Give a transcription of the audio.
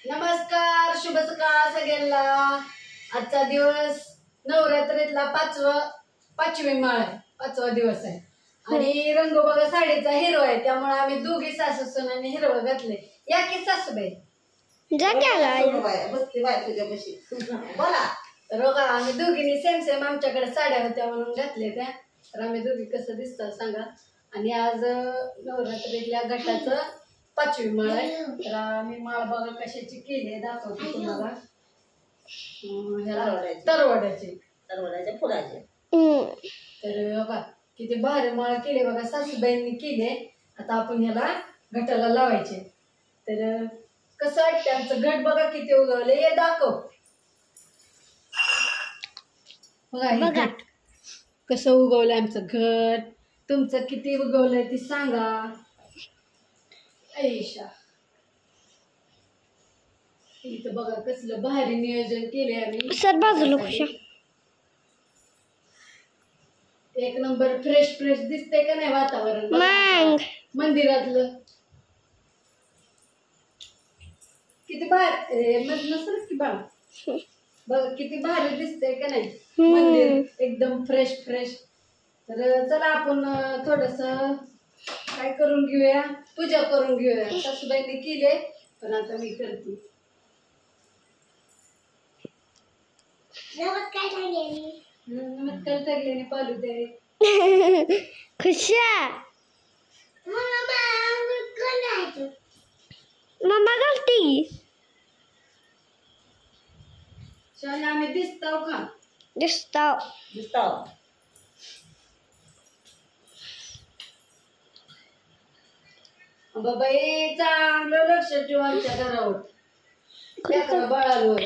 नमस्कार, शुभ सकाळ सगळ्यांना। आजचा दिवस नवरात्रीतला पाचवी माळ आहे, 5वा दिवस आहे आणि रंग बघा साडीचा हिरवा आहे, त्यामुळे आम्ही दोघी सासू सुनांनी हिरवं घातले। या की सासूबाई बसते बाय तुझ्यापाशी बोला। तर बघा आम्ही दोघींनी सेम सेम आमच्याकडे साड्या होत्या म्हणून घातले त्या। तर आम्ही दोघी कसं दिसतात सांगा। आणि आज नवरात्रीतल्या घटाचं 5वी माळ आहे। तर आम्ही माळ बघा कशाची केली आहे दाखवते तुम्हाला। तरवड्याच्या फुलाचे। तर बघा किती भारी माळ केली बघा, सासूबाईंनी केली। आता आपण ह्याला घटाला लावायचे। तर कसं वाटतं आमचं घट बघा किती उगवले, हे दाखव बघा हे घट कसं उगवलंय आमचं घट। तुमचं किती उगवलंय ती सांगा। ऐशा इथं बघा कसलं भारी नियोजन केले आम्ही। सर बाजूला खुशा एक नंबर फ्रेश फ्रेश दिसते का नाही वातावरण मंदिरातलं। किती भारी नसेल की बाळ बघ किती भारी दिसते का नाही मंदिर एकदम फ्रेश फ्रेश। तर चला आपण थोडस काय करून घेऊया, पूजा करून घेऊया। सासूबाईंनी केले पण आता मी करते। नमस्कार टाकले पालू दे खुशा मम्मा गलती शाळे आम्ही दिसताव का? दिसताव बाबा हे चांगलं लक्ष ठेव आमच्या घरावर, बाळावर।